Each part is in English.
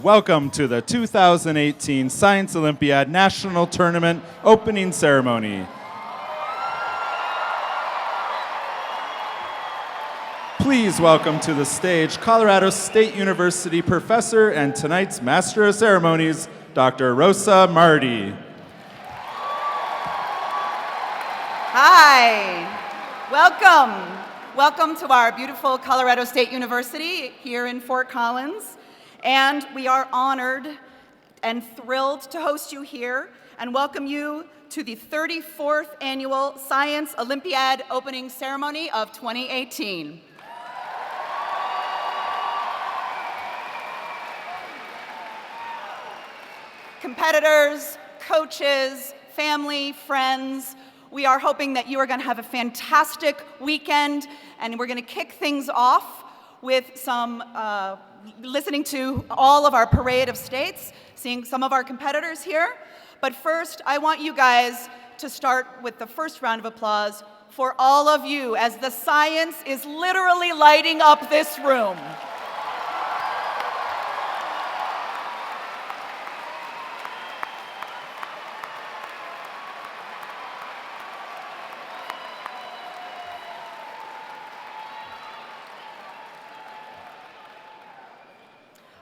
Welcome to the 2018 Science Olympiad National Tournament opening ceremony. Please welcome to the stage Colorado State University professor and tonight's Master of Ceremonies, Dr. Rosa Marti. Hi, welcome. Welcome to our beautiful Colorado State University here in Fort Collins. And we are honored and thrilled to host you here and welcome you to the 34th Annual Science Olympiad opening ceremony of 2018. Competitors, coaches, family, friends, we are hoping that you are going to have a fantastic weekend, and we're going to kick things off with some listening to all of our parade of states, seeing some of our competitors here. But first, I want you guys to start with the first round of applause for all of you as the science is literally lighting up this room.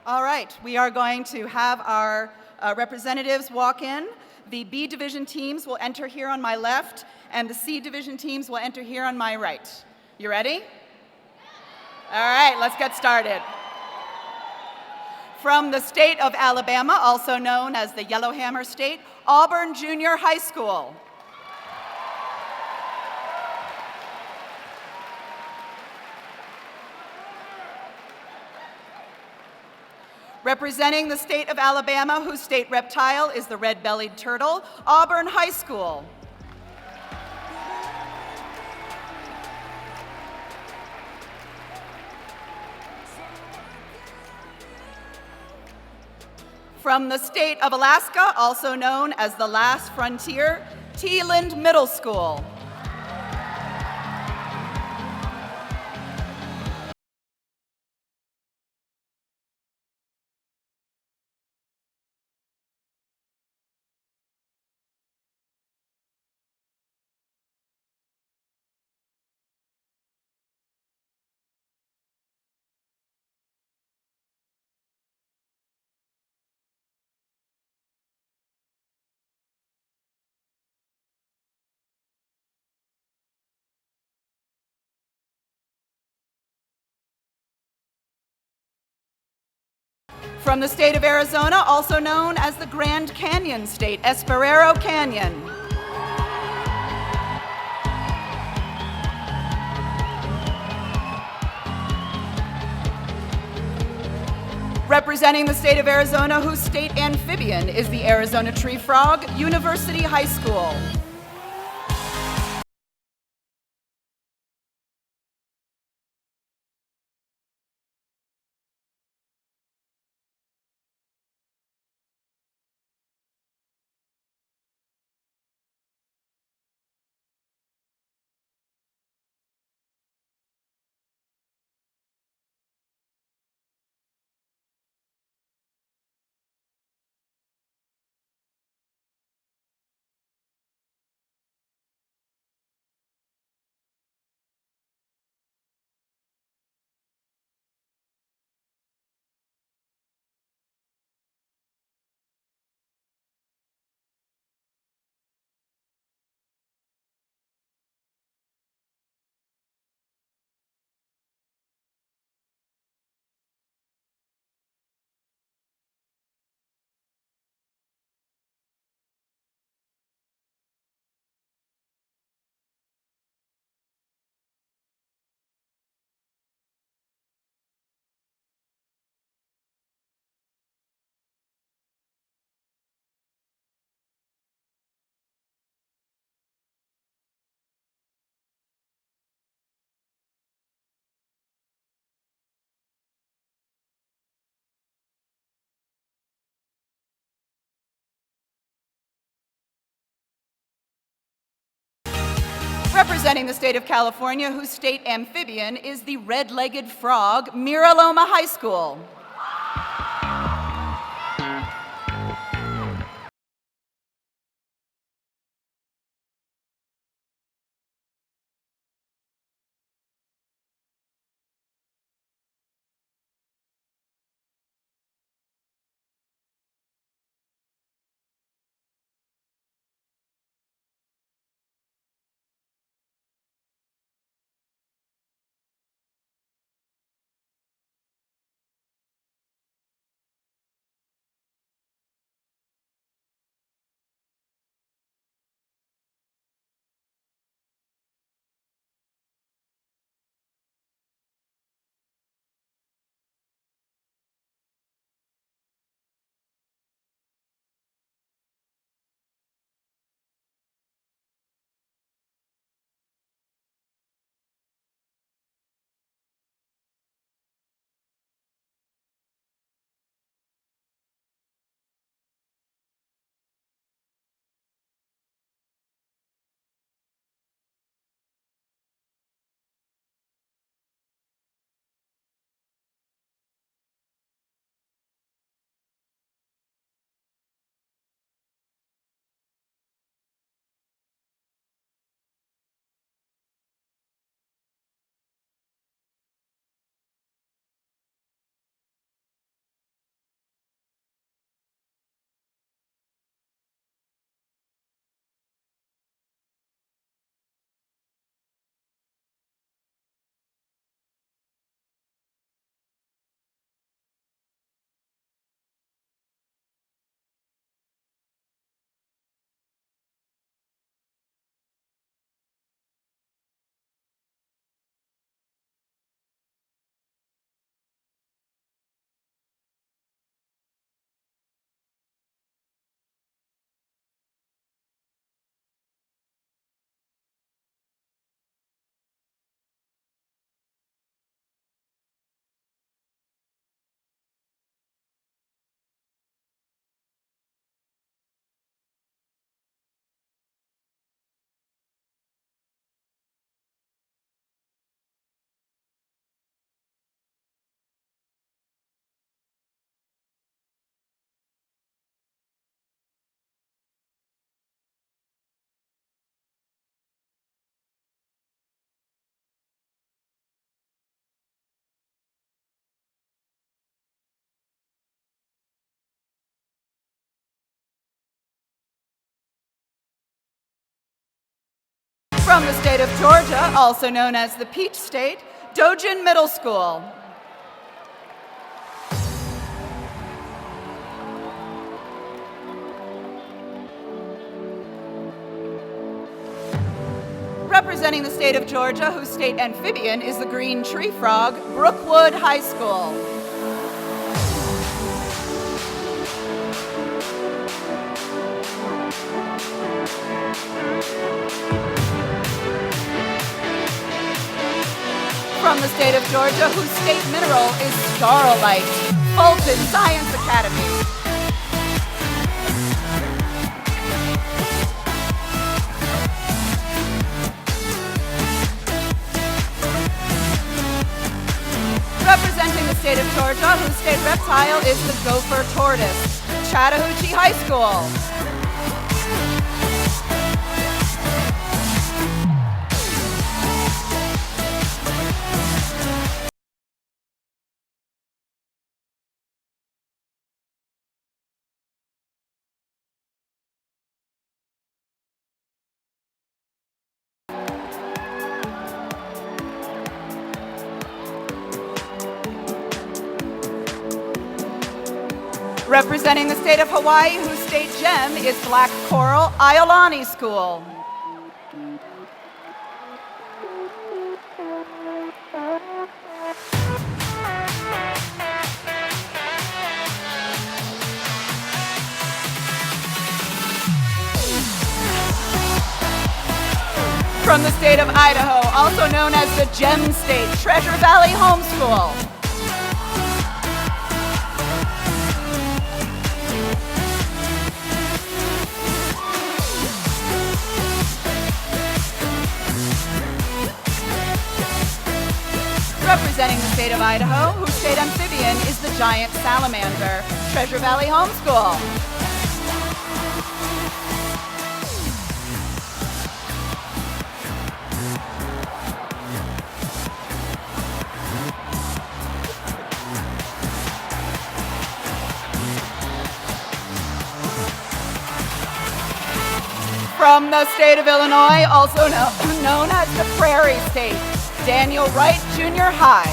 All right, we are going to have our representatives walk in. The B division teams will enter here on my left, and the C division teams will enter here on my right. You ready? All right, let's get started. From the state of Alabama, also known as the Yellowhammer State, Auburn Junior High School. Representing the state of Alabama, whose state reptile is the red-bellied turtle, Auburn High School. From the state of Alaska, also known as the Last Frontier, Teeland Middle School. From the state of Arizona, also known as the Grand Canyon State, Esparero Canyon. Representing the state of Arizona, whose state amphibian is the Arizona tree frog, University High School. Representing the state of California, whose state amphibian is the red-legged frog, Miraloma High School. From the state of Georgia, also known as the Peach State, Dojin Middle School. Representing the state of Georgia, whose state amphibian is the green tree frog, Brookwood High School. From the state of Georgia, whose state mineral is starlight, Fulton Science Academy. Representing the state of Georgia, whose state reptile is the gopher tortoise, Chattahoochee High School. Representing the state of Hawaii, whose state gem is Black Coral, Iolani School. From the state of Idaho, also known as the Gem State, Treasure Valley Homeschool. Representing the state of Idaho, whose state amphibian is the giant salamander, Treasure Valley Homeschool. From the state of Illinois, also known as the Prairie State, Daniel Wright Junior High.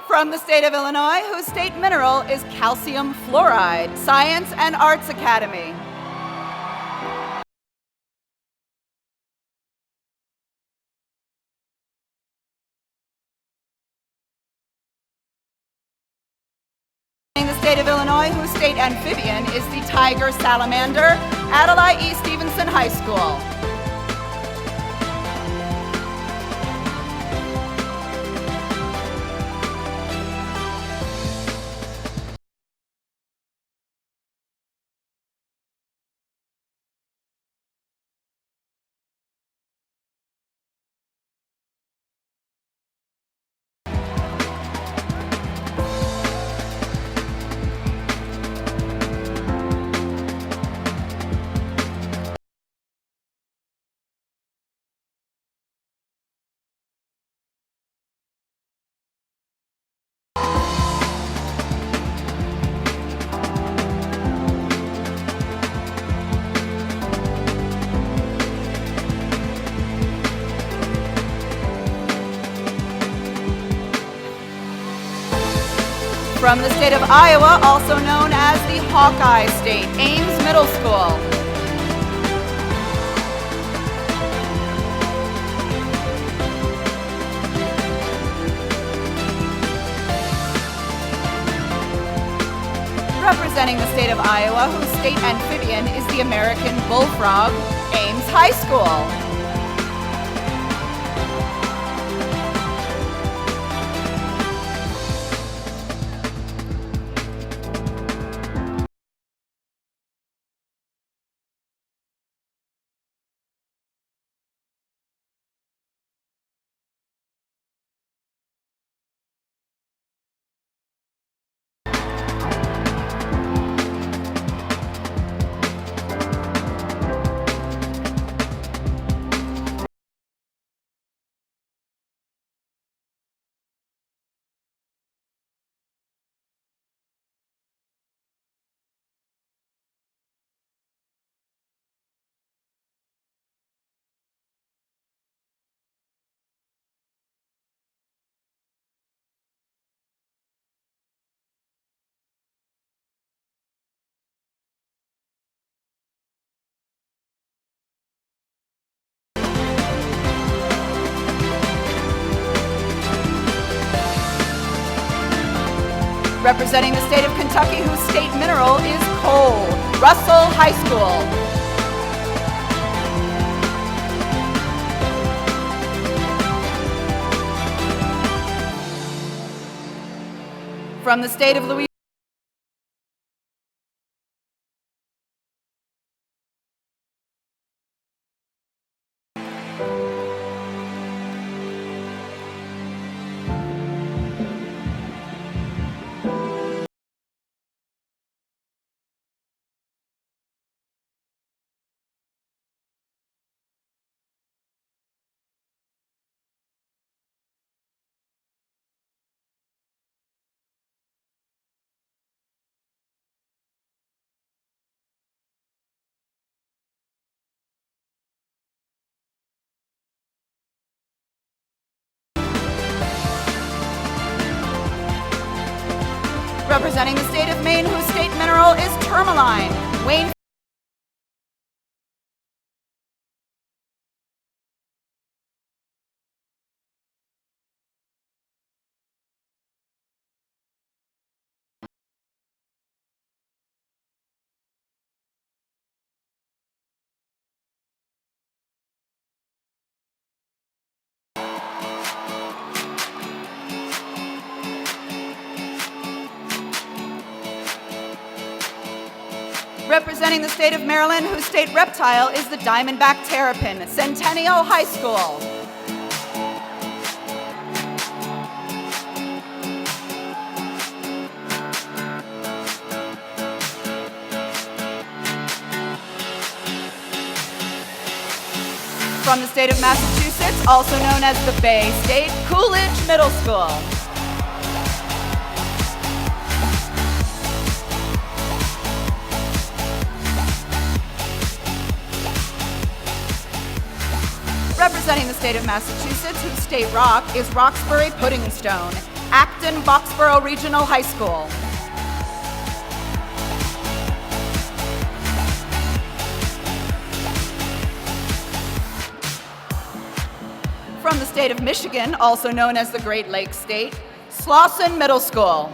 From the state of Illinois, whose state mineral is calcium fluoride, Science and Arts Academy. In the state of Illinois, whose state amphibian is the tiger salamander, Adlai E. Stevenson High School. From the state of Iowa, also known as the Hawkeye State, Ames Middle School. Representing the state of Iowa, whose state amphibian is the American bullfrog, Ames High School. Representing the state of Kentucky, whose state mineral is coal, Russell High School. From the state of Louisiana, representing the state of Maine, whose state mineral is tourmaline, Wayne. Representing the state of Maryland, whose state reptile is the diamondback terrapin, Centennial High School. From the state of Massachusetts, also known as the Bay State, Coolidge Middle School. Representing the state of Massachusetts, whose state rock is Roxbury Pudding Stone, Acton Boxborough Regional High School. From the state of Michigan, also known as the Great Lakes State, Slauson Middle School.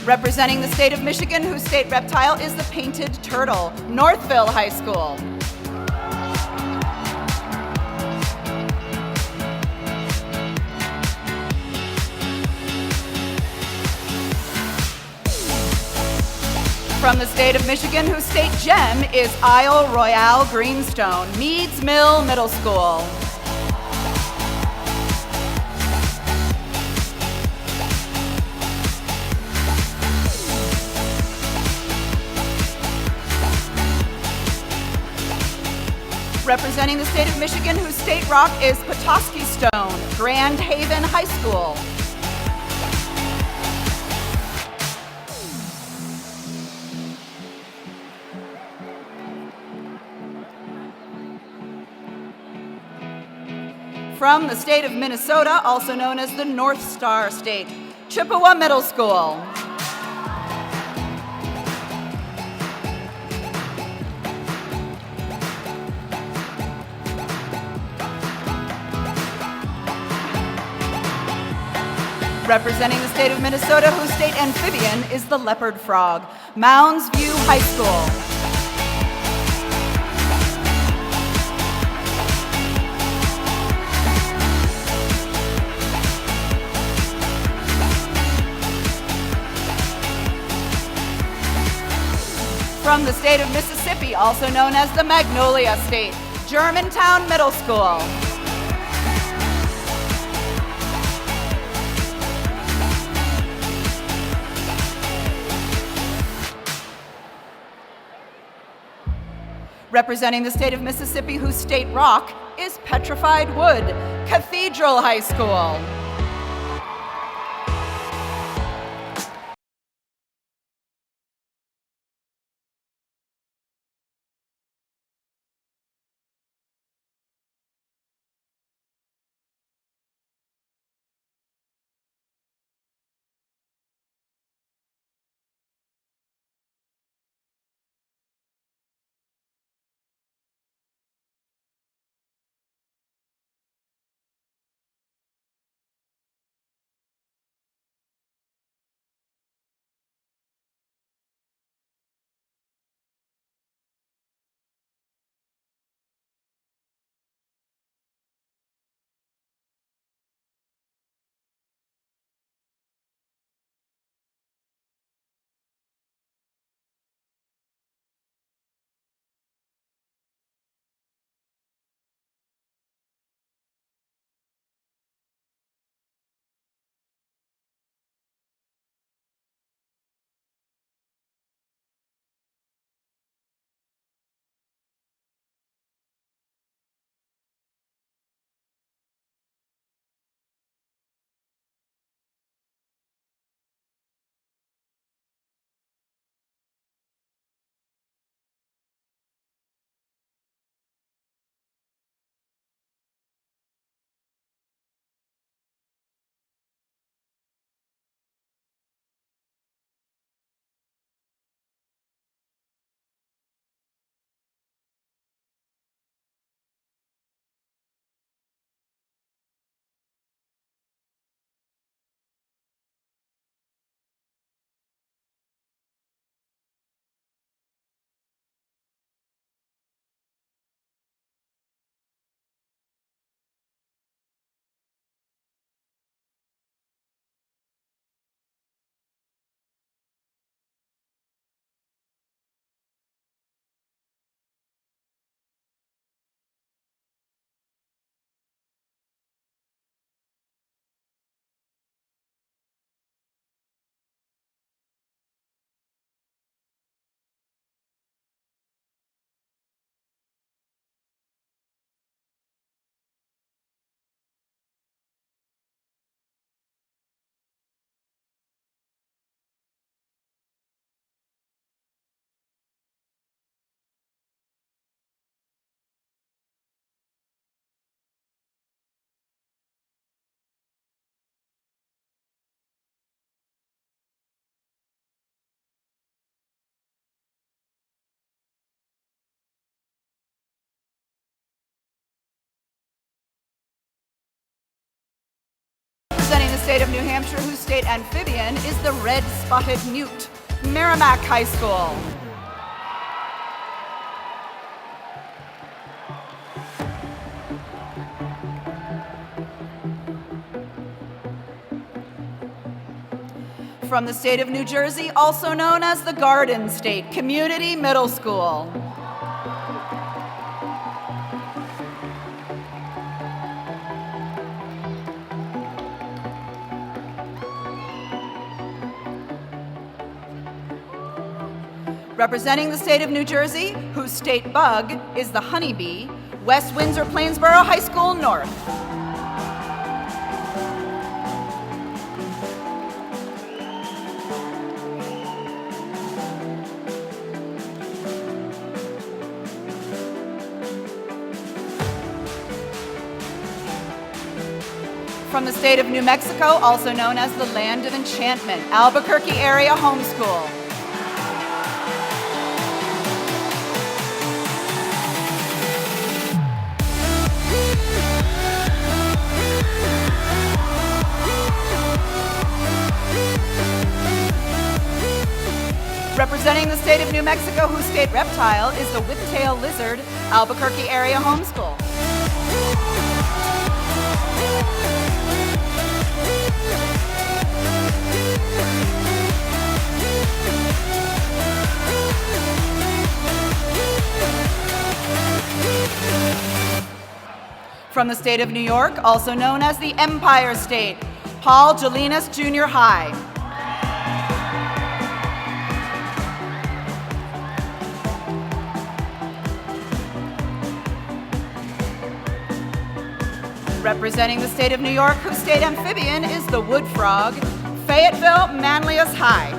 Representing the state of Michigan, whose state reptile is the painted turtle, Northville High School. From the state of Michigan, whose state gem is Isle Royale Greenstone, Meads Mill Middle School. Representing the state of Michigan, whose state rock is Petoskey Stone, Grand Haven High School. From the state of Minnesota, also known as the North Star State, Chippewa Middle School. Representing the state of Minnesota, whose state amphibian is the leopard frog, Mounds View High School. From the state of Mississippi, also known as the Magnolia State, Germantown Middle School. Representing the state of Mississippi, whose state rock is petrified wood, Cathedral High School. state of New Hampshire, whose state amphibian is the red-spotted newt, Merrimack High School. From the state of New Jersey, also known as the Garden State, Community Middle School. Representing the state of New Jersey, whose state bug is the honeybee, West Windsor-Plainsboro High School North. From the state of New Mexico, also known as the Land of Enchantment, Albuquerque Area Homeschool. Representing the state of New Mexico, whose state reptile is the whiptail lizard, Albuquerque Area Homeschool. From the state of New York, also known as the Empire State, Paul Jolinas Junior High. Representing the state of New York, whose state amphibian is the wood frog, Fayetteville Manlius High.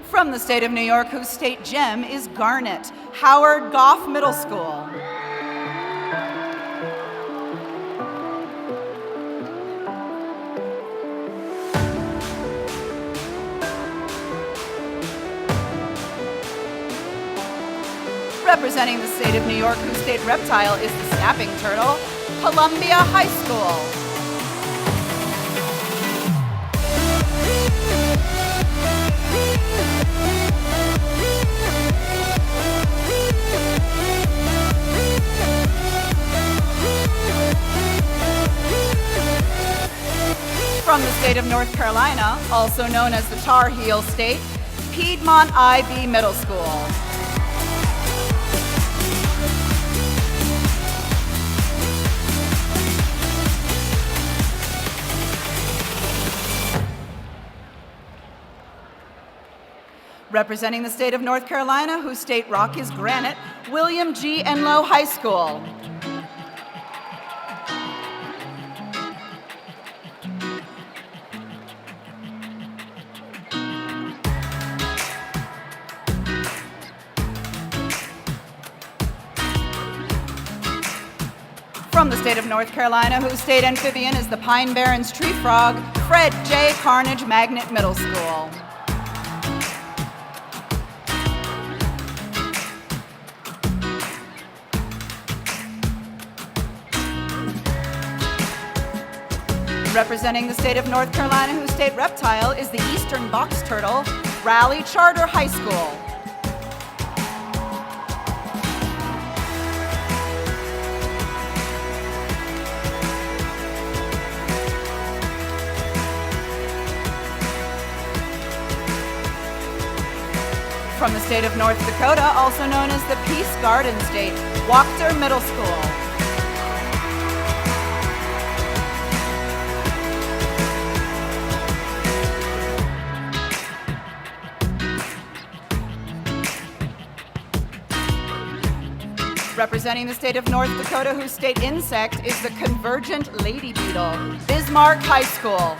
From the state of New York, whose state gem is garnet, Howard Goff Middle School. Representing the state of New York, whose state reptile is the snapping turtle, Columbia High School. From the state of North Carolina, also known as the Tar Heel State, Piedmont IB Middle School. Representing the state of North Carolina, whose state rock is granite, William G. Enlow High School. From the state of North Carolina, whose state amphibian is the Pine Barrens tree frog, Fred J. Carnage Magnet Middle School. Representing the state of North Carolina, whose state reptile is the eastern box turtle, Raleigh Charter High School. From the state of North Dakota, also known as the Peace Garden State, Wachter Middle School. Representing the state of North Dakota, whose state insect is the convergent lady beetle, Bismarck High School.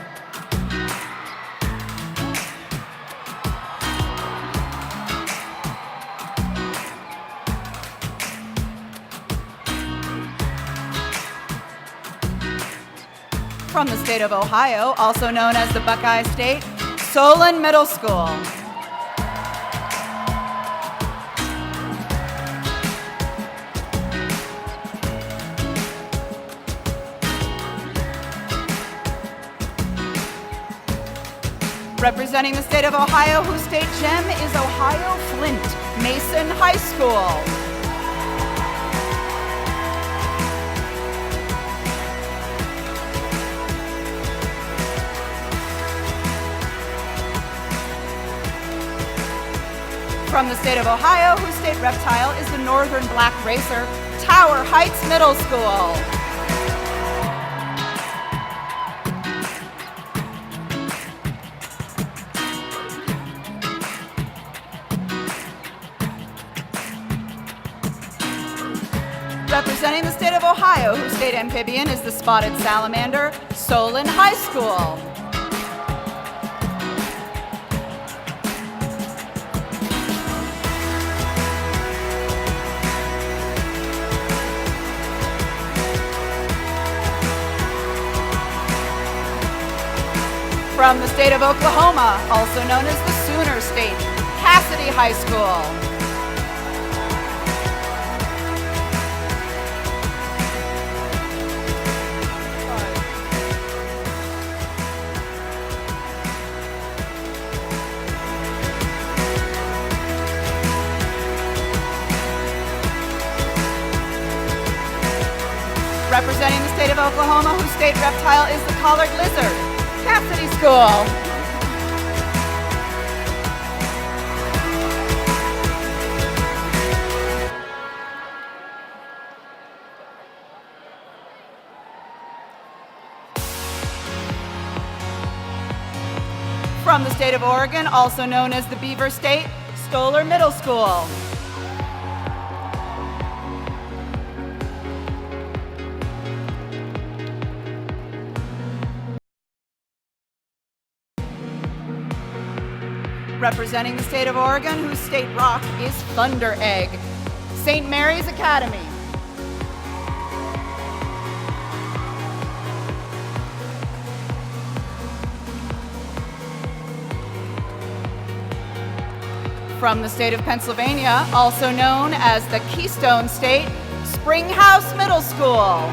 From the state of Ohio, also known as the Buckeye State, Solon Middle School. Representing the state of Ohio, whose state gem is Ohio Flint Mason High School. From the state of Ohio, whose state reptile is the northern black racer, Tower Heights Middle School. Representing the state of Ohio, whose state amphibian is the spotted salamander, Solon High School. From the state of Oklahoma, also known as the Sooner State, Cassidy High School. Representing the state of Oklahoma, whose state reptile is the collared lizard, Cassidy School. From the state of Oregon, also known as the Beaver State, Stoller Middle School. Representing the state of Oregon, whose state rock is Thunder Egg, St. Mary's Academy. From the state of Pennsylvania, also known as the Keystone State, Springhouse Middle School.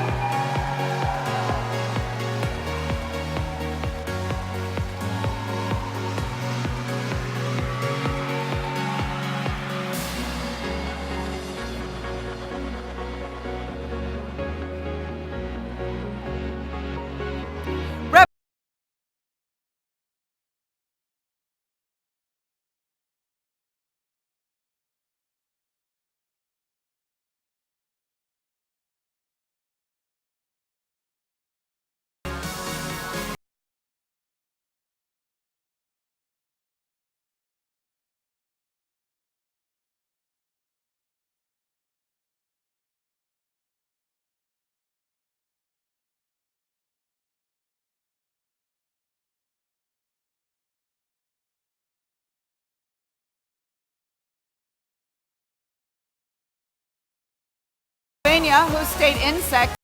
Pennsylvania, whose state insect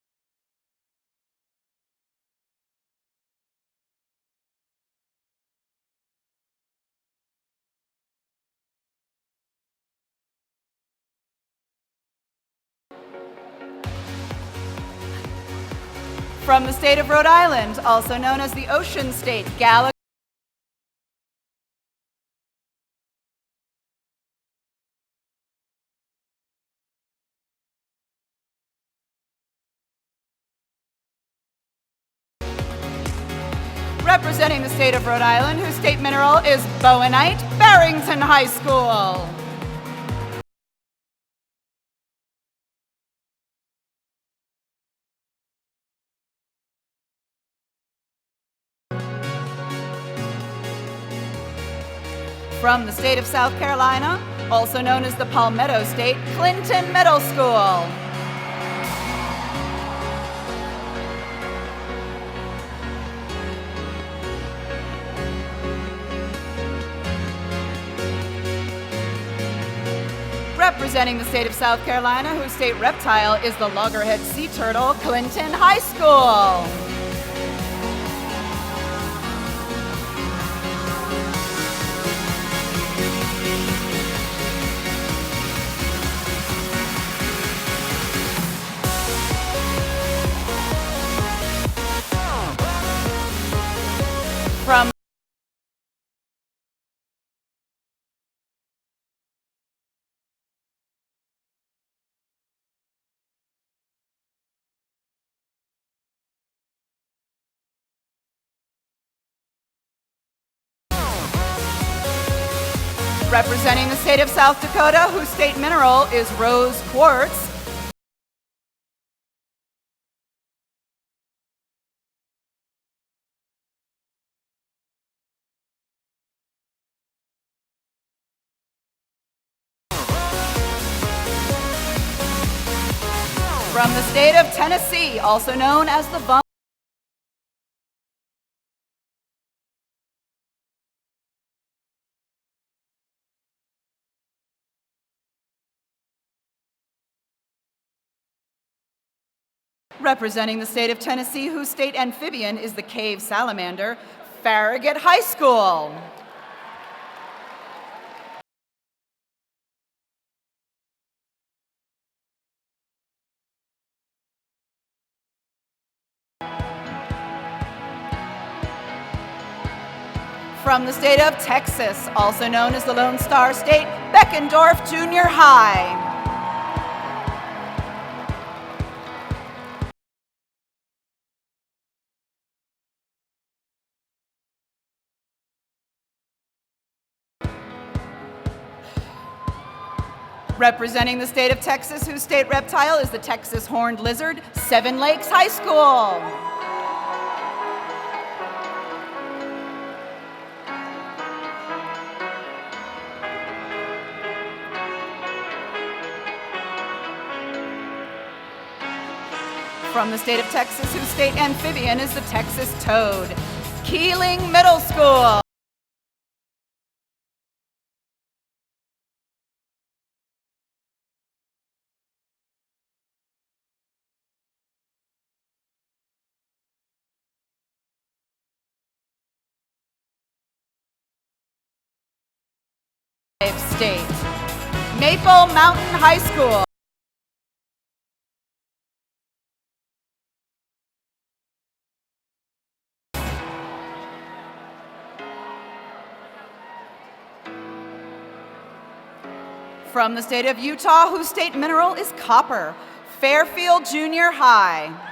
From the state of Rhode Island, also known as the Ocean State, Galaxy. Representing the state of Rhode Island, whose state mineral is bowenite, Barrington High School. From the state of South Carolina, also known as the Palmetto State, Clinton Middle School. Representing the state of South Carolina, whose state reptile is the loggerhead sea turtle, Clinton High School. From Representing the state of South Dakota, whose state mineral is rose quartz. From the state of Tennessee, also known as the Bum. Representing the state of Tennessee, whose state amphibian is the cave salamander, Farragut High School. From the state of Texas, also known as the Lone Star State, Beckendorf Junior High. Representing the state of Texas, whose state reptile is the Texas horned lizard, Seven Lakes High School. From the state of Texas, whose state amphibian is the Texas toad, Keeling Middle School. State, Maple Mountain High School. From the state of Utah, whose state mineral is copper, Fairfield Junior High.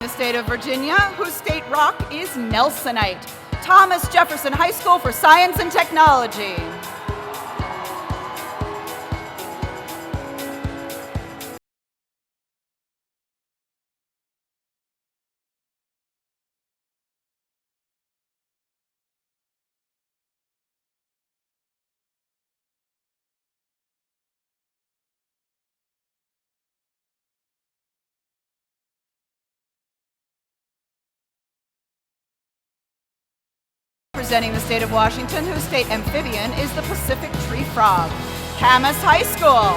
The state of Virginia, whose state rock is Nelsonite, Thomas Jefferson High School for Science and Technology. Representing the state of Washington, whose state amphibian is the Pacific tree frog, Camas High School.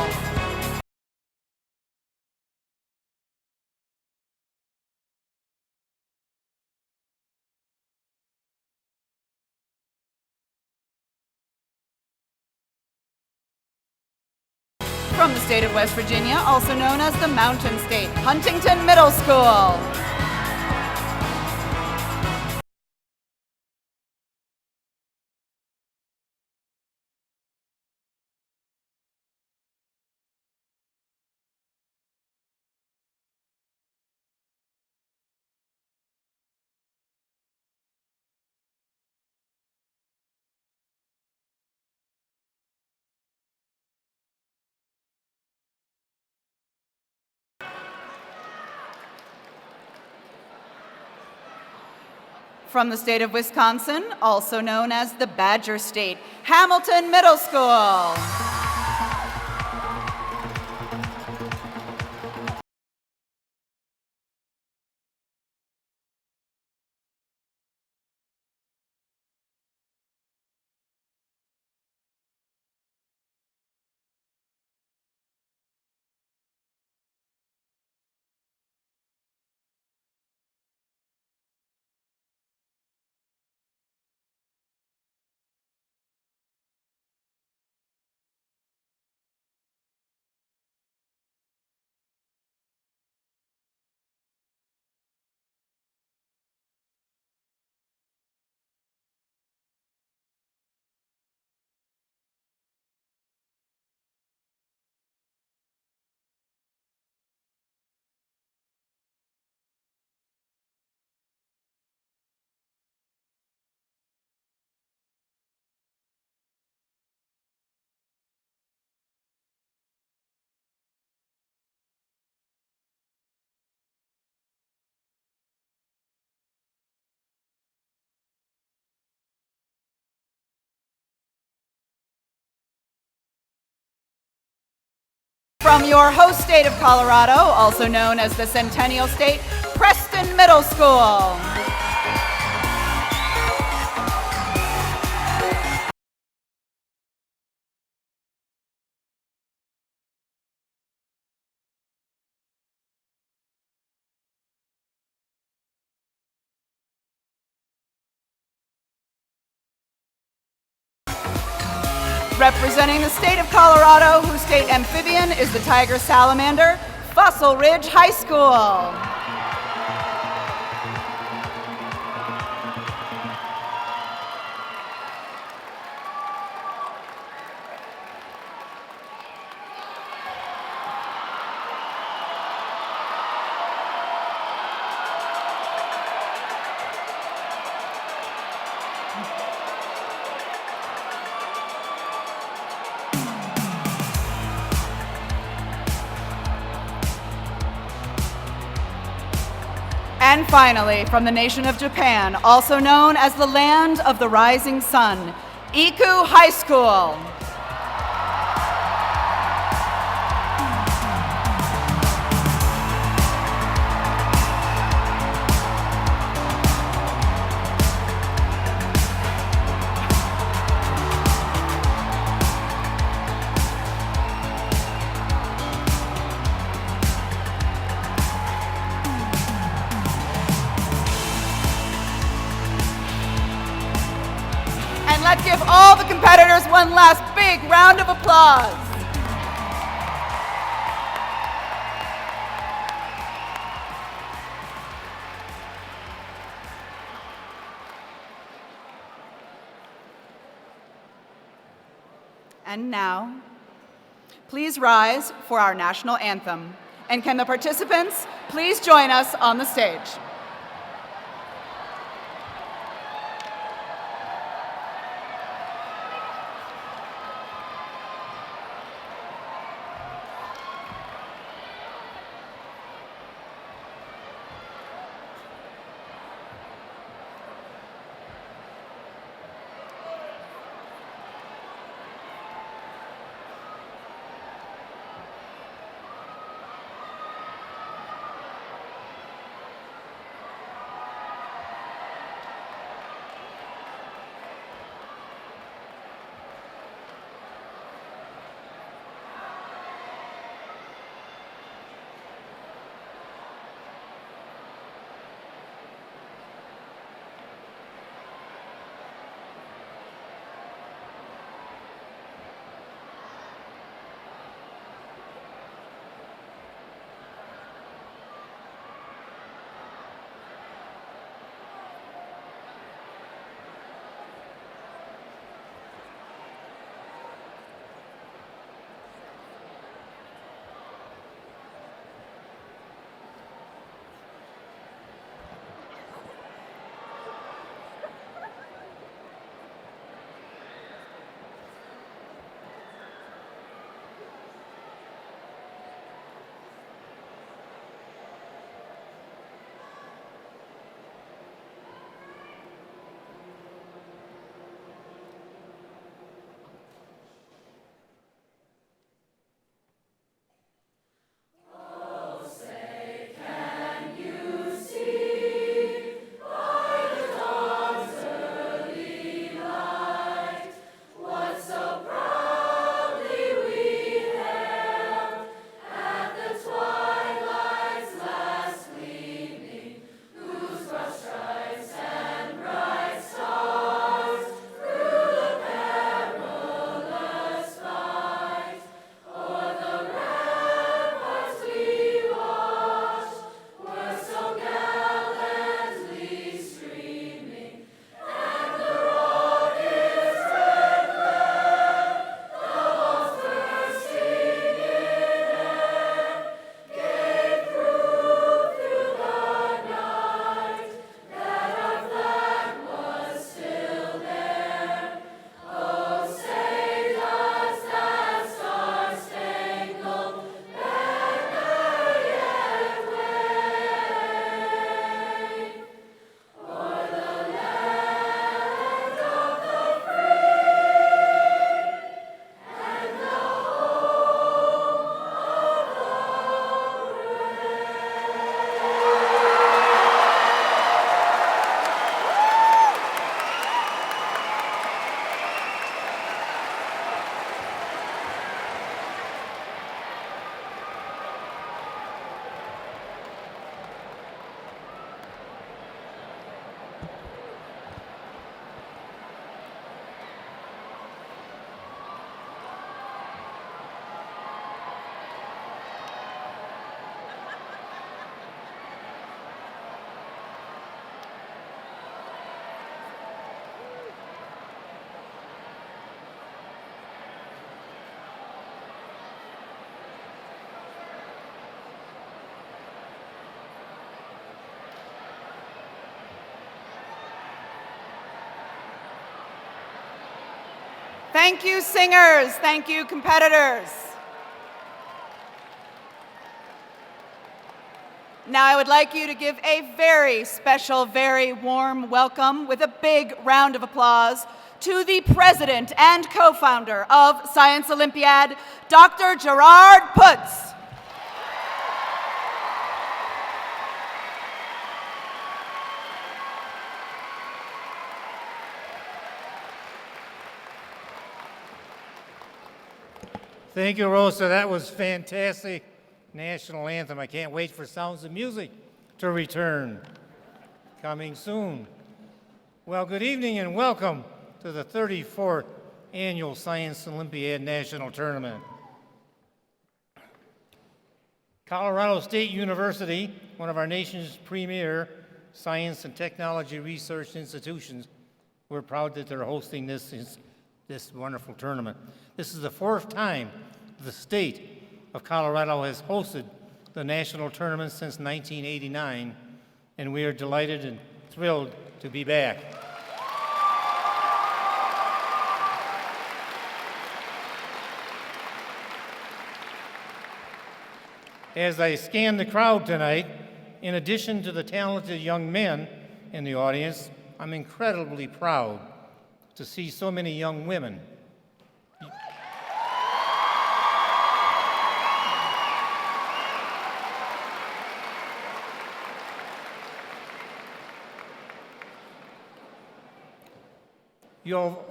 From the state of West Virginia, also known as the Mountain State, Huntington Middle School. From the state of Wisconsin, also known as the Badger State, Hamilton Middle School. From your host state of Colorado, also known as the Centennial State, Preston Middle School. Representing the state of Colorado, whose state amphibian is the tiger salamander, Fossil Ridge High School. And finally, from the nation of Japan, also known as the land of the rising sun, Iku High School. And let's give all the competitors one last big round of applause. And now, please rise for our national anthem. And can the participants please join us on the stage? Thank you, singers. Thank you, competitors. Now I would like you to give a very special, very warm welcome with a big round of applause to the president and co-founder of Science Olympiad, Dr. Gerard Putz. Thank you, Rosa. That was fantastic. National anthem. I can't wait for Sounds of Music to return. Coming soon. Well, good evening and welcome to the 34th Annual Science Olympiad National Tournament. Colorado State University, one of our nation's premier science and technology research institutions, we're proud that they're hosting this wonderful tournament. This is the fourth time the state of Colorado has hosted the national tournament since 1989, and we are delighted and thrilled to be back. As I scan the crowd tonight, in addition to the talented young men in the audience, I'm incredibly proud to see so many young women.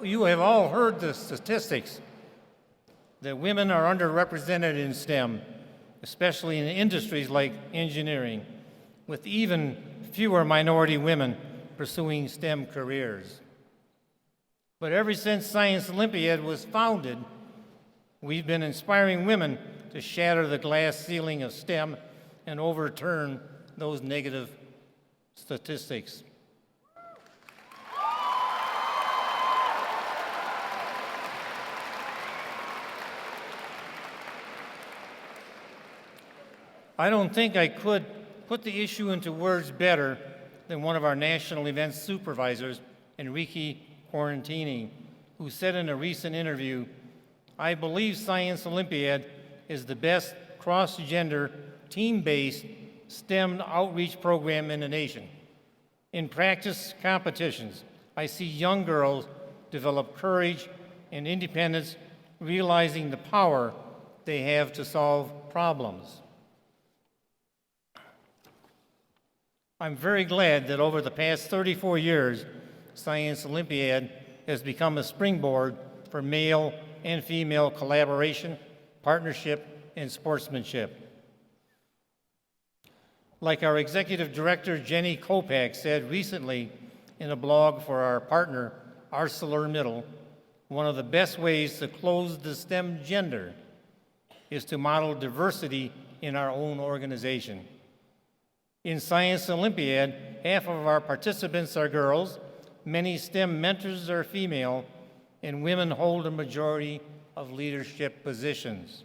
You have all heard the statistics that women are underrepresented in STEM, especially in industries like engineering, with even fewer minority women pursuing STEM careers. But ever since Science Olympiad was founded, we've been inspiring women to shatter the glass ceiling of STEM and overturn those negative statistics. I don't think I could put the issue into words better than one of our national events supervisors, Enrique Quarantini, who said in a recent interview, "I believe Science Olympiad is the best cross-gender, team-based STEM outreach program in the nation. In practice competitions, I see young girls develop courage and independence, realizing the power they have to solve problems." I'm very glad that over the past 34 years, Science Olympiad has become a springboard for male and female collaboration, partnership, and sportsmanship. Like our executive director, Jenny Kopak, said recently in a blog for our partner, ArcelorMittal, one of the best ways to close the STEM gender is to model diversity in our own organization. In Science Olympiad, half of our participants are girls, many STEM mentors are female, and women hold a majority of leadership positions.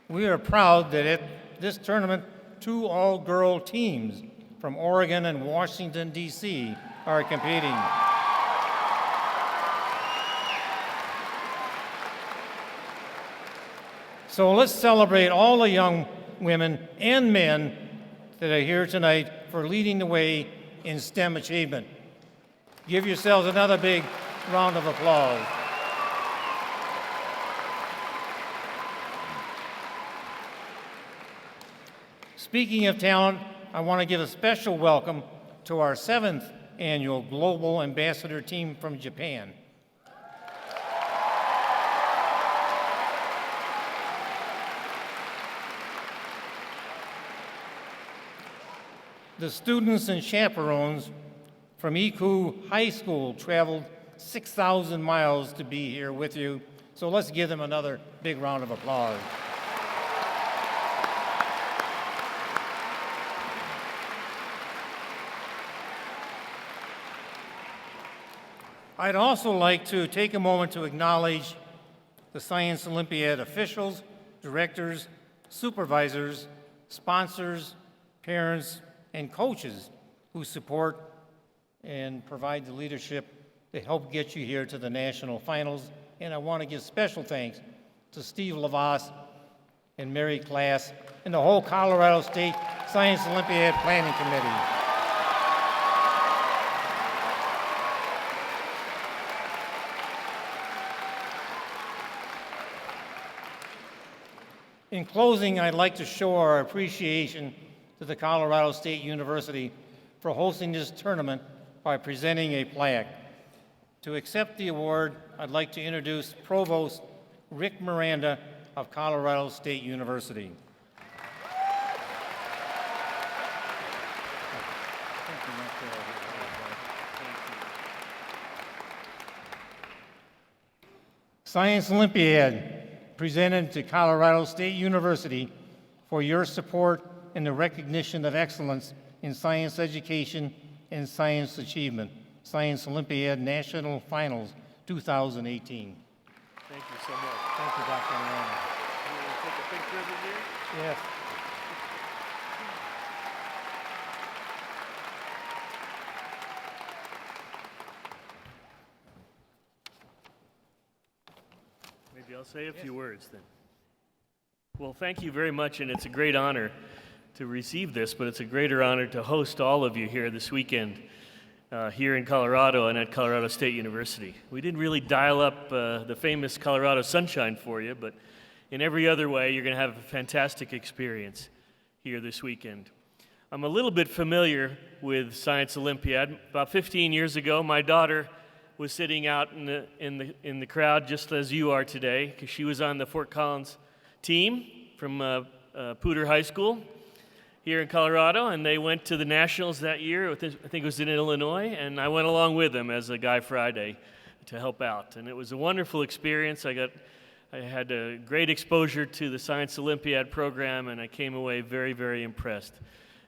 We are proud that at this tournament, 2 all-girl teams from Oregon and Washington, D.C. are competing. So let's celebrate all the young women and men that are here tonight for leading the way in STEM achievement. Give yourselves another big round of applause. Speaking of talent, I want to give a special welcome to our 7th annual Global Ambassador team from Japan. The students and chaperones from Iku High School traveled 6,000 miles to be here with you, so let's give them another big round of applause. I'd also like to take a moment to acknowledge the Science Olympiad officials, directors, supervisors, sponsors, parents, and coaches who support and provide the leadership to help get you here to the national finals. And I want to give special thanks to Steve Lavas and Mary Class and the whole Colorado State Science Olympiad Planning Committee. In closing, I'd like to show our appreciation to the Colorado State University for hosting this tournament by presenting a plaque. To accept the award, I'd like to introduce Provost Rick Miranda of Colorado State University. Science Olympiad, presented to Colorado State University for your support in the recognition of excellence in science education and science achievement. Science Olympiad National Finals 2018. Thank you so much. Thank you, Dr. Miranda. You want to take a picture of it here? Yes. Maybe I'll say a few words then. Well, thank you very much, and it's a great honor to receive this, but it's a greater honor to host all of you here this weekend here in Colorado and at Colorado State University. We didn't really dial up the famous Colorado sunshine for you, but in every other way, you're going to have a fantastic experience here this weekend. I'm a little bit familiar with Science Olympiad. About 15 years ago, my daughter was sitting out in the crowd just as you are today, because she was on the Fort Collins team from Poudre High School here in Colorado, and they went to the Nationals that year. I think it was in Illinois, and I went along with them as a Guy Friday to help out. And it was a wonderful experience. I had a great exposure to the Science Olympiad program, and I came away very, very impressed.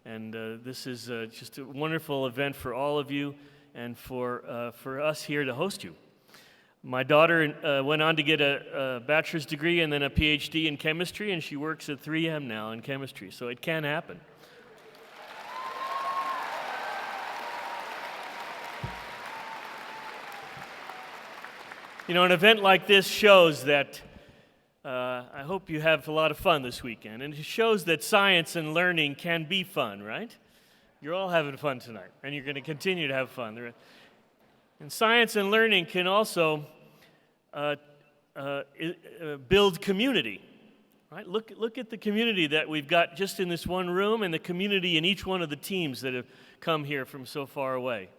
And this is just a wonderful event for all of you and for us here to host you. My daughter went on to get a bachelor's degree and then a PhD in chemistry, and she works at 3M now in chemistry, so it can happen. You know, an event like this shows that I hope you have a lot of fun this weekend, and it shows that science and learning can be fun, right? You're all having fun tonight, and you're going to continue to have fun. And science and learning can also build community, right? Look at the community that we've got just in this one room and the community in each one of the teams that have come here from so far away.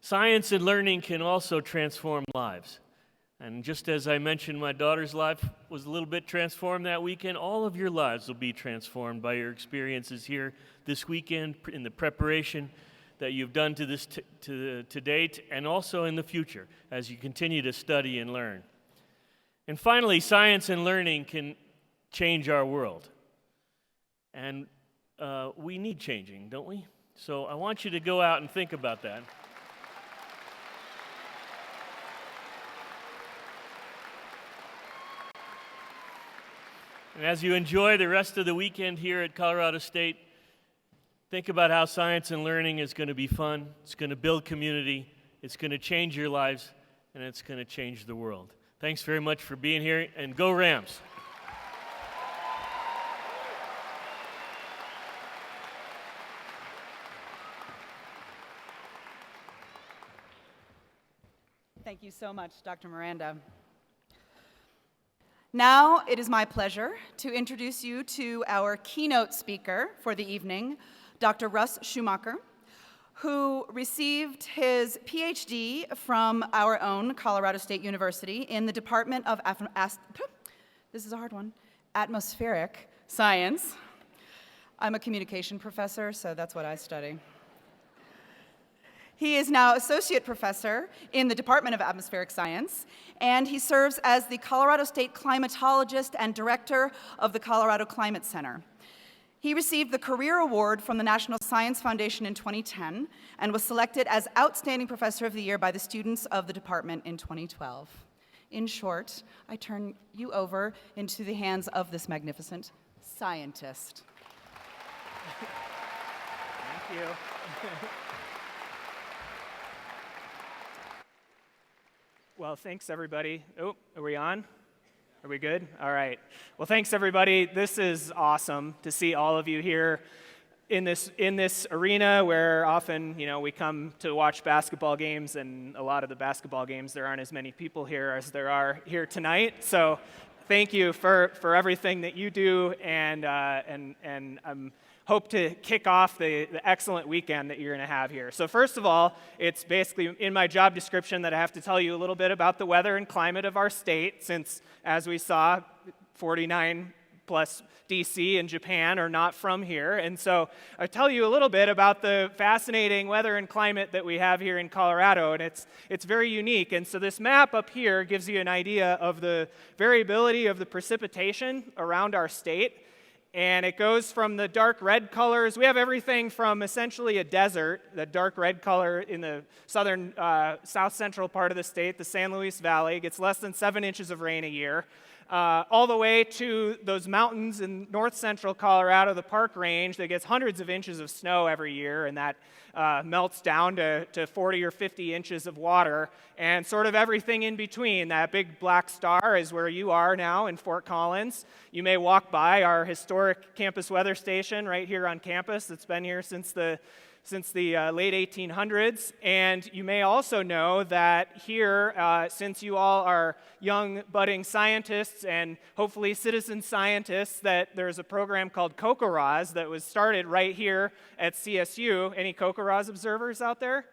Science and learning can also transform lives. And just as I mentioned, my daughter's life was a little bit transformed that weekend. All of your lives will be transformed by your experiences here this weekend in the preparation that you've done to this to date, and also in the future as you continue to study and learn. And finally, science and learning can change our world. And we need changing, don't we? So I want you to go out and think about that. And as you enjoy the rest of the weekend here at Colorado State, think about how science and learning is going to be fun. It's going to build community. It's going to change your lives, and it's going to change the world. Thanks very much for being here, and go Rams. Thank you so much, Dr. Miranda. Now it is my pleasure to introduce you to our keynote speaker for the evening, Dr. Russ Schumacher, who received his PhD from our own Colorado State University in the Department of this is a hard one, Atmospheric Science. I'm a communication professor, so that's what I study. He is now associate professor in the Department of Atmospheric Science, and he serves as the Colorado State climatologist and director of the Colorado Climate Center. He received the Career Award from the National Science Foundation in 2010 and was selected as Outstanding Professor of the Year by the students of the department in 2012. In short, I turn you over into the hands of this magnificent scientist. you. Well, thanks, everybody. Oh, are we on? Are we good? All right. Well, thanks, everybody. This is awesome to see all of you here in this arena where often, we come to watch basketball games, and a lot of the basketball games, there aren't as many people here as there are here tonight. So thank you for everything that you do, and hope to kick off the excellent weekend that you're going to have here. So first of all, it's basically in my job description that I have to tell you a little bit about the weather and climate of our state, since, as we saw, 49 plus DC and Japan are not from here. And so I tell you a little bit about the fascinating weather and climate that we have here in Colorado, and it's very unique. And so this map up here gives you an idea of the variability of the precipitation around our state. And it goes from the dark red colors. We have everything from essentially a desert, the dark red color in the southern, south central part of the state, the San Luis Valley, gets less than 7 inches of rain a year, all the way to those mountains in north central Colorado, the Park Range, that gets hundreds of inches of snow every year, and that melts down to 40 or 50 inches of water, and sort of everything in between. That big black star is where you are now in Fort Collins. You may walk by our historic campus weather station right here on campus that's been here since the late 1800s. And you may also know that here, since you all are young budding scientists and hopefully citizen scientists, that there's a program called CocoRAS that was started right here at CSU. Any CocoRAS observers out there?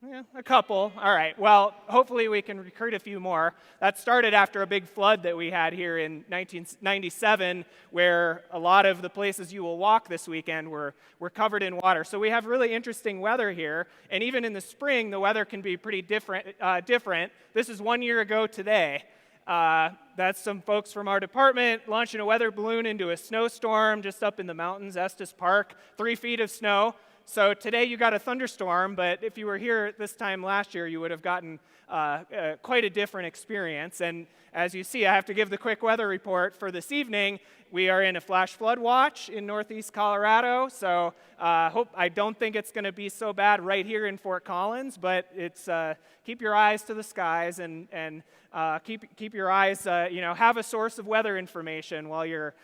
Yeah, a couple. All right. Well, hopefully we can recruit a few more. That started after a big flood that we had here in 1997, where a lot of the places you will walk this weekend were covered in water. So we have really interesting weather here, and even in the spring, the weather can be pretty different. This is 1 year ago today. That's some folks from our department launching a weather balloon into a snowstorm just up in the mountains, Estes Park, 3 feet of snow. So today you got a thunderstorm, but if you were here this time last year, you would have gotten quite a different experience. And as you see, I have to give the quick weather report for this evening. We are in a flash flood watch in northeast Colorado, so I don't think it's going to be so bad right here in Fort Collins, but it's keep your eyes to the skies and keep your eyes, have a source of weather information while you're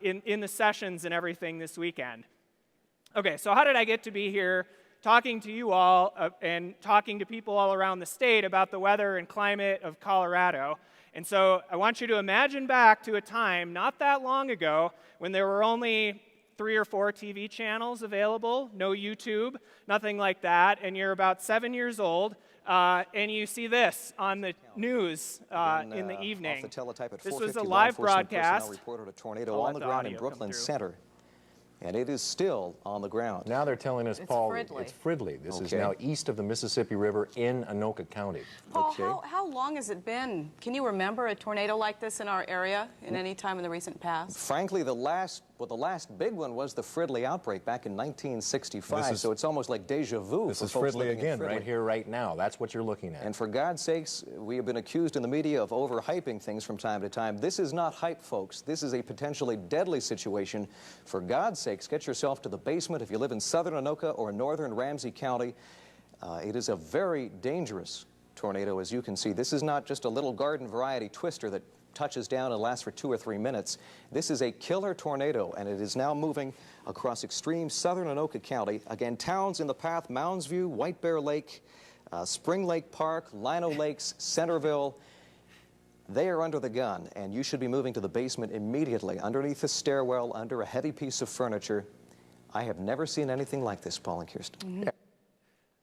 in the sessions and everything this weekend. Okay, so how did I get to be here talking to you all and talking to people all around the state about the weather and climate of Colorado? And so I want you to imagine back to a time not that long ago when there were only 3 or 4 TV channels available, no YouTube, nothing like that, and you're about 7 years old, and you see this on the news in the evening. This was a live broadcast. Reported a tornado on the ground in Brooklyn Center. And it is still on the ground. Now they're telling us, Paul, it's Fridley. This is now east of the Mississippi River in Anoka County. Paul, how long has it been? Can you remember a tornado like this in our area in any time in the recent past? Frankly, the last big one was the Fridley outbreak back in 1965, so it's almost like deja vu. This is Fridley again, right here, right now. That's what you're looking at. And for God's sakes, we have been accused in the media of overhyping things from time to time. This is not hype, folks. This is a potentially deadly situation. For God's sakes, get yourself to the basement if you live in southern Anoka or northern Ramsey County. It is a very dangerous tornado, as you can see. This is not just a little garden variety twister that touches down and lasts for 2 or 3 minutes. This is a killer tornado, and it is now moving across extreme southern Anoka County. Again, towns in the path: Mounds View, White Bear Lake, Spring Lake Park, Lino Lakes, Centerville. They are under the gun, and you should be moving to the basement immediately, underneath the stairwell, under a heavy piece of furniture. I have never seen anything like this, Paul and Kirsten. Mm-hmm.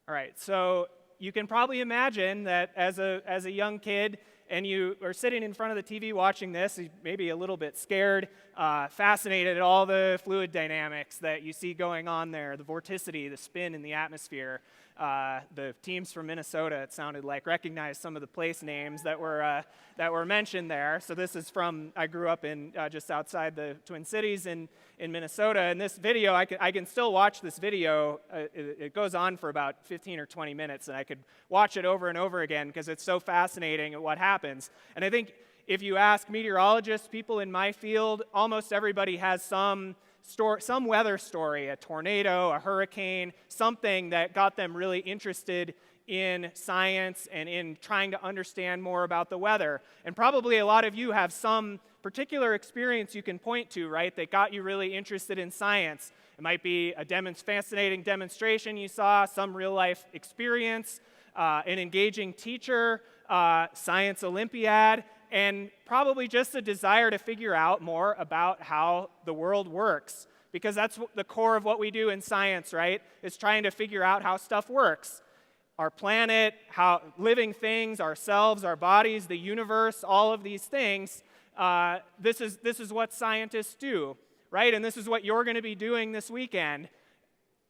All right, so you can probably imagine that as a young kid, and you are sitting in front of the TV watching this, maybe a little bit scared, fascinated at all the fluid dynamics that you see going on there, the vorticity, the spin in the atmosphere. The teams from Minnesota, it sounded like, recognized some of the place names that were mentioned there. So this is from, I grew up in just outside the Twin Cities in Minnesota, and this video, I can still watch this video. It goes on for about 15 or 20 minutes, and I could watch it over and over again because it's so fascinating at what happens. And I think if you ask meteorologists, people in my field, almost everybody has some some weather story, a tornado, a hurricane, something that got them really interested in science and in trying to understand more about the weather. And probably a lot of you have some particular experience you can point to, right, that got you really interested in science. It might be a fascinating demonstration you saw, some real-life experience, an engaging teacher, science Olympiad, and probably just a desire to figure out more about how the world works. Because that's the core of what we do in science, right? Is trying to figure out how stuff works. Our planet, how living things, ourselves, our bodies, the universe, all of these things, this is what scientists do, right? And this is what you're going to be doing this weekend.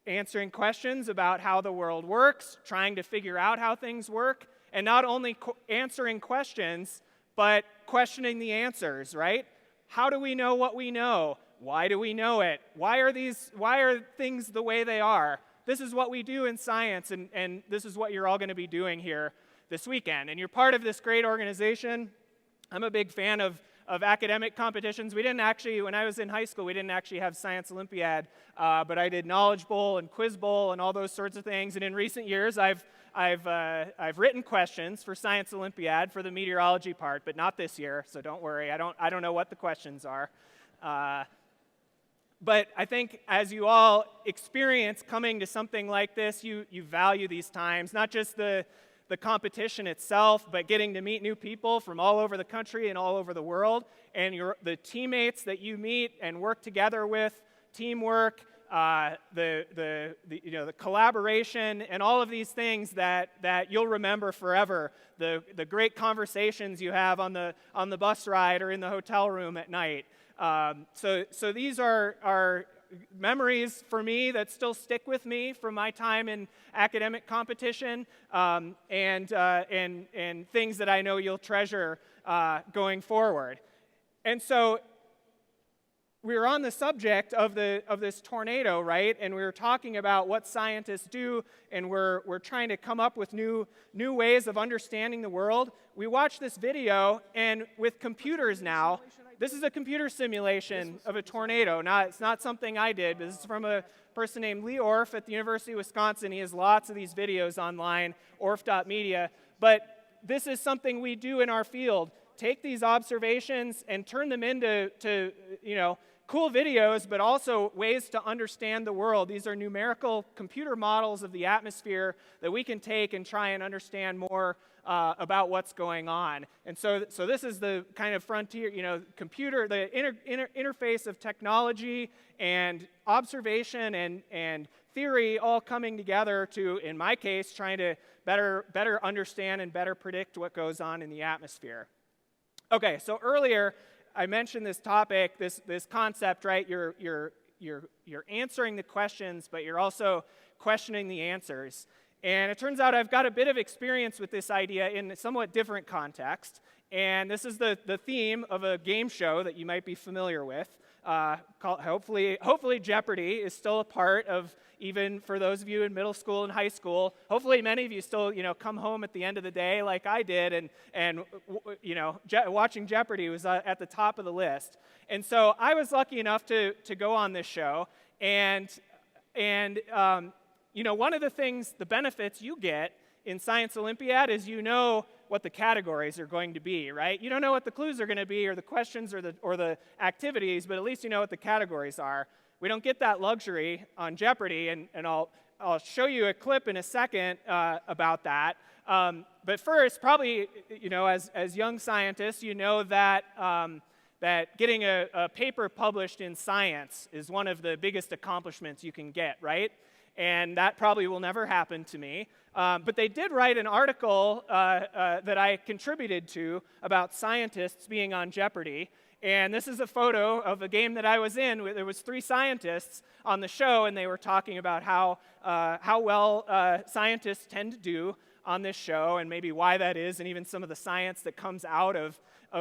Answering questions about how the world works, trying to figure out how things work, and not only answering questions, but questioning the answers, right? How do we know what we know? Why do we know it? Why are things the way they are? This is what we do in science, and this is what you're all going to be doing here this weekend. And you're part of this great organization. I'm a big fan of academic competitions. We didn't actually, when I was in high school, we didn't actually have Science Olympiad, but I did Knowledge Bowl and Quiz Bowl and all those sorts of things. And in recent years, I've written questions for Science Olympiad for the meteorology part, but not this year. So don't worry. I don't know what the questions are. But I think as you all experience coming to something like this, you value these times, not just the competition itself, but getting to meet new people from all over the country and all over the world, and the teammates that you meet and work together with, teamwork, the collaboration, and all of these things that you'll remember forever. The great conversations you have on the bus ride or in the hotel room at night. So these are memories for me that still stick with me from my time in academic competition, and things that I know you'll treasure going forward. And so we were on the subject of this tornado, right? And we were talking about what scientists do, and we're trying to come up with new ways of understanding the world. We watched this video, and with computers now, this is a computer simulation of a tornado. It's not something I did. This is from a person named Lee Orff at the University of Wisconsin. He has lots of these videos online, orff.media. But this is something we do in our field. Take these observations and turn them into cool videos, but also ways to understand the world. These are numerical computer models of the atmosphere that we can take and try and understand more about what's going on. And so this is the kind of frontier, computer, the interface of technology and observation and theory all coming together to, in my case, trying to better understand and better predict what goes on in the atmosphere. Okay, so earlier I mentioned this topic, this concept, right? You're answering the questions, but you're also questioning the answers. And it turns out I've got a bit of experience with this idea in a somewhat different context. And this is the theme of a game show that you might be familiar with. Hopefully Jeopardy is still a part of, even for those of you in middle school and high school. Hopefully many of you still, come home at the end of the day like I did, and watching Jeopardy was at the top of the list. And so I was lucky enough to go on this show, and one of the benefits you get in Science Olympiad is what the categories are going to be, right? You don't know what the clues are going to be, or the questions, or the activities, but at least you know what the categories are. We don't get that luxury on Jeopardy, and I'll show you a clip in a second about that. But first, probably, as young scientists, you know that that getting a paper published in Science is one of the biggest accomplishments you can get, right? And that probably will never happen to me. But they did write an article that I contributed to about scientists being on Jeopardy. And this is a photo of a game that I was in. There was 3 scientists on the show, and they were talking about how well scientists tend to do on this show, and maybe why that is, and even some of the science that comes out of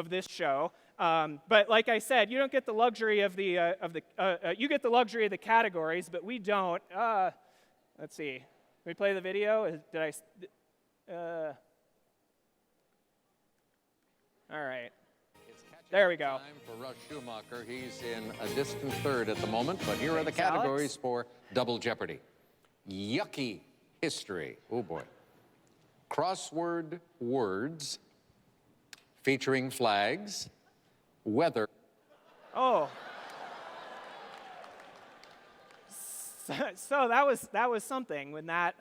this show. But like I said, you don't get the luxury of you get the luxury of the categories, but we don't. Let's see. Can we play the video? All right. There we go. Time for Russ Schumacher. He's in a distant third at the moment, but here are the Thanks, categories Alex. for Double Jeopardy. Yucky history. Oh, boy. Crossword words featuring flags. Weather. Oh. So that was something when that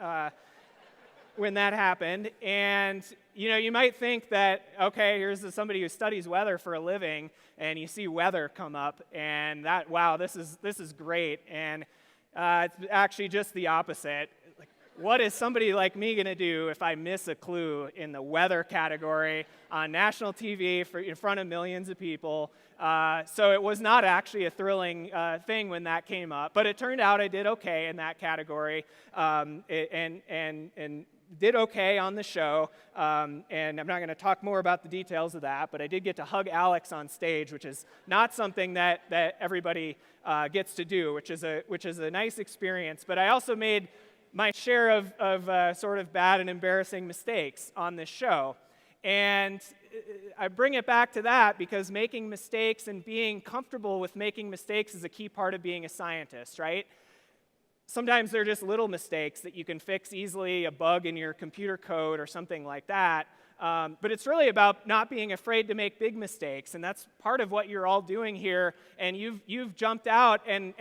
happened. And you might think that, okay, here's somebody who studies weather for a living, and you see weather come up, and that, wow, this is great. And it's actually just the opposite. Like, what is somebody like me going to do if I miss a clue in the weather category on national TV in front of millions of people? So it was not actually a thrilling thing when that came up, but it turned out I did okay in that category, and did okay on the show. And I'm not going to talk more about the details of that, but I did get to hug Alex on stage, which is not something that everybody gets to do, which is a nice experience. But I also made my share of sort of bad and embarrassing mistakes on this show. And I bring it back to that because making mistakes and being comfortable with making mistakes is a key part of being a scientist, right? Sometimes they're just little mistakes that you can fix easily, a bug in your computer code or something like that. But it's really about not being afraid to make big mistakes, and that's part of what you're all doing here. And you've jumped out and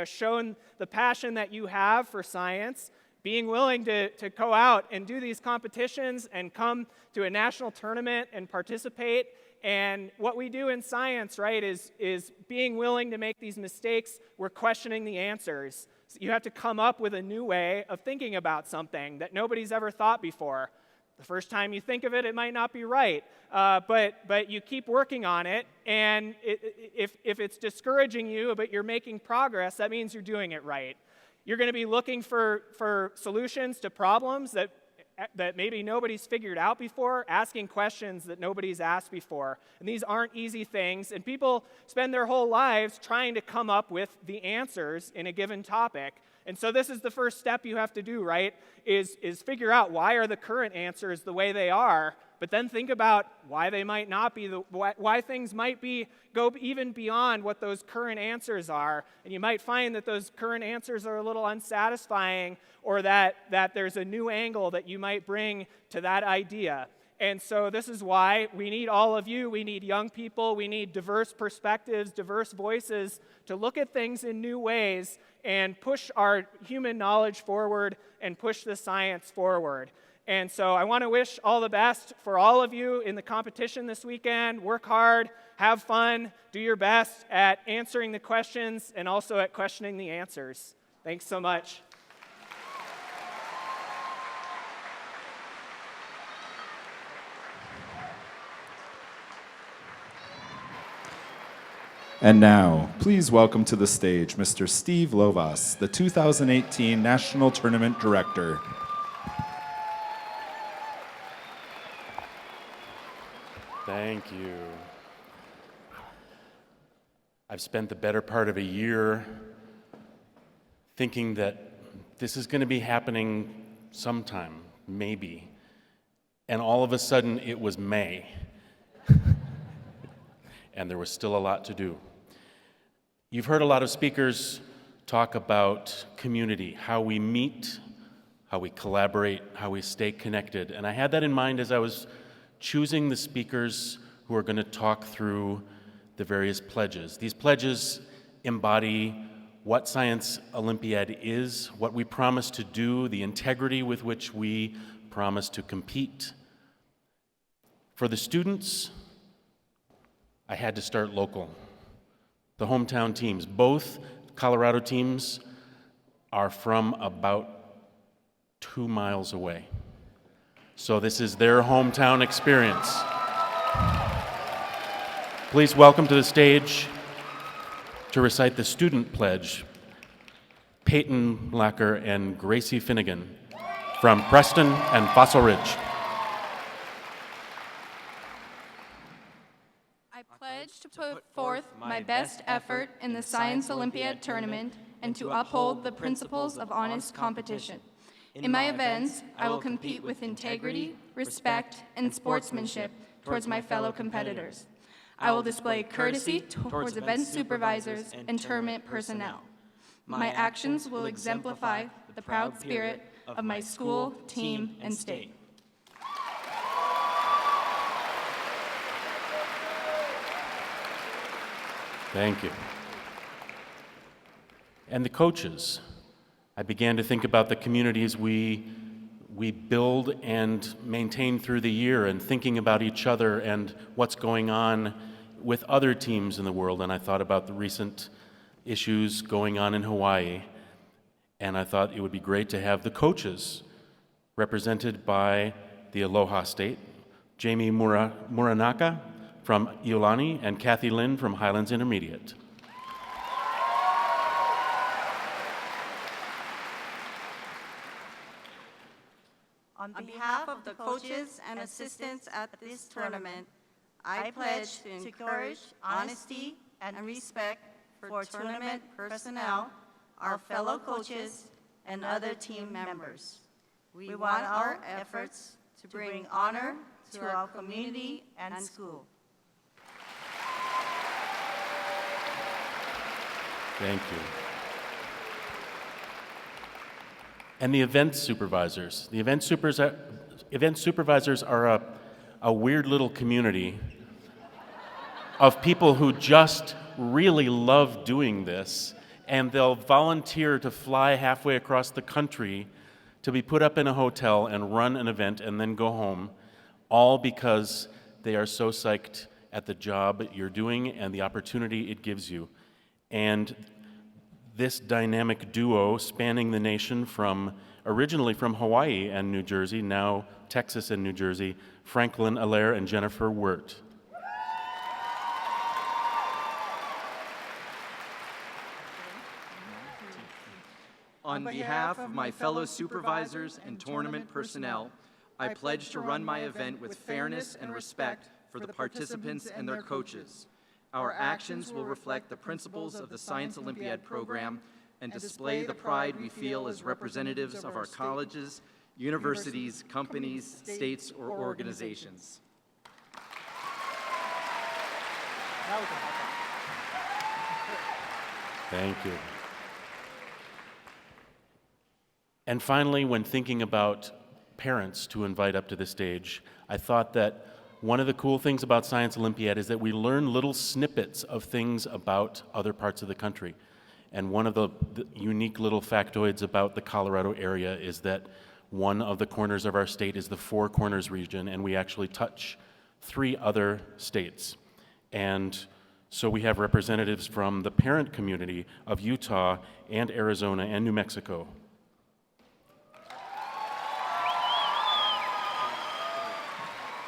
shown the passion that you have for science, being willing to go out and do these competitions and come to a national tournament and participate. And what we do in science, right, is being willing to make these mistakes. We're questioning the answers. So you have to come up with a new way of thinking about something that nobody's ever thought before. The first time you think of it, it might not be right, but you keep working on it, and if it's discouraging you, but you're making progress, that means you're doing it right. You're going to be looking for solutions to problems that maybe nobody's figured out before, asking questions that nobody's asked before. And these aren't easy things, and people spend their whole lives trying to come up with the answers in a given topic. And so this is the first step you have to do, right, is figure out why are the current answers the way they are, but then think about why they might not be, why things might go even beyond what those current answers are. And you might find that those current answers are a little unsatisfying, or that there's a new angle that you might bring to that idea. And so this is why we need all of you. We need young people. We need diverse perspectives, diverse voices to look at things in new ways and push our human knowledge forward and push the science forward. And so I want to wish all the best for all of you in the competition this weekend. Work hard, have fun, do your best at answering the questions and also at questioning the answers. Thanks so much. And now, please welcome to the stage Mr. Steve Lovas, the 2018 National Tournament Director. Thank you. I've spent the better part of a year thinking that this is going to be happening sometime, maybe. And all of a sudden, it was May. And there was still a lot to do. You've heard a lot of speakers talk about community, how we meet, how we collaborate, how we stay connected. And I had that in mind as I was choosing the speakers who are going to talk through the various pledges. These pledges embody what Science Olympiad is, what we promise to do, the integrity with which we promise to compete. For the students, I had to start local. The hometown teams, both Colorado teams, are from about 2 miles away. So this is their hometown experience. Please welcome to the stage to recite the student pledge, Peyton Lacker and Gracie Finnegan from Preston and Fossil Ridge. I pledge to put forth my best effort in the Science Olympiad tournament and to uphold the principles of honest competition. In my events, I will compete with integrity, respect, and sportsmanship towards my fellow competitors. I will display courtesy towards event supervisors and tournament personnel. My actions will exemplify the proud spirit of my school, team, and state. Thank you. And the coaches. I began to think about the communities we build and maintain through the year, and thinking about each other and what's going on with other teams in the world. And I thought about the recent issues going on in Hawaii. And I thought it would be great to have the coaches represented by the Aloha State, Jamie Muranaka from Iolani, and Kathy Lynn from Highlands Intermediate. On behalf of the coaches and assistants at this tournament, I pledge to encourage honesty and respect for tournament personnel, our fellow coaches, and other team members. We want our efforts to bring honor to our community and school. Thank you. And the event supervisors. The event supervisors are a weird little community of people who just really love doing this, and they'll volunteer to fly halfway across the country to be put up in a hotel and run an event and then go home, all because they are so psyched at the job you're doing and the opportunity it gives you. And this dynamic duo spanning the nation originally from Hawaii and New Jersey, now Texas and New Jersey, Franklin Allaire and Jennifer Wirt. On behalf of my fellow supervisors and tournament personnel, I pledge to run my event with fairness and respect for the participants and their coaches. Our actions will reflect the principles of the Science Olympiad program and display the pride we feel as representatives of our colleges, universities, companies, states, or organizations. Thank you. And finally, when thinking about parents to invite up to the stage, I thought that one of the cool things about Science Olympiad is that we learn little snippets of things about other parts of the country. And one of the unique little factoids about the Colorado area is that one of the corners of our state is the Four Corners region, and we actually touch 3 other states. And so we have representatives from the parent community of Utah and Arizona and New Mexico.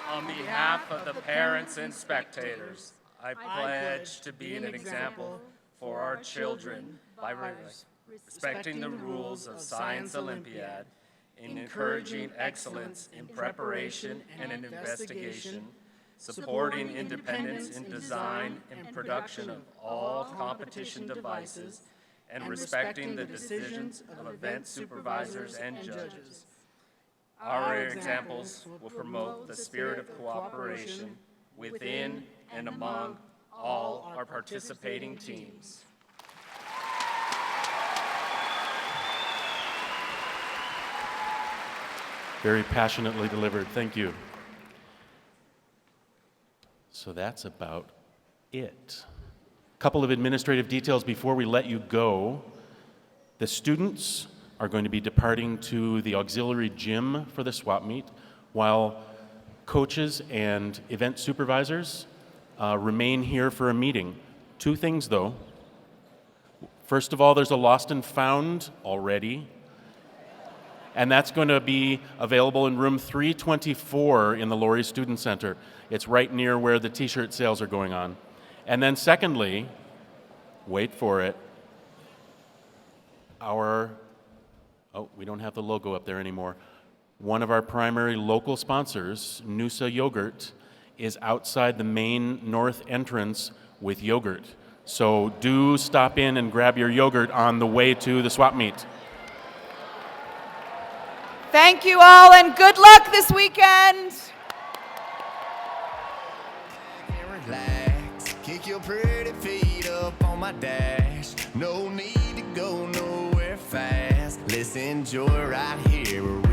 On behalf of the parents and spectators, I pledge to be an example for our children by respecting the rules of Science Olympiad, in encouraging excellence in preparation and in investigation, supporting independence in design and production of all competition devices, and respecting the decisions of event supervisors and judges. Our examples will promote the spirit of cooperation within and among all our participating teams. Very passionately delivered. Thank you. So that's about it. A couple of administrative details before we let you go. The students are going to be departing to the auxiliary gym for the swap meet, while coaches and event supervisors remain here for a meeting. 2 things, though. First of all, there's a lost and found already, and that's going to be available in room 324 in the Laurie Student Center. It's right near where the t-shirt sales are going on. And then secondly, wait for it, we don't have the logo up there anymore. One of our primary local sponsors, Noosa Yogurt, is outside the main north entrance with yogurt. So do stop in and grab your yogurt on the way to the swap meet. Thank you all, and good luck this weekend. Relax. your pretty feet up on my dash. No need to go nowhere fast. Let's enjoy right here where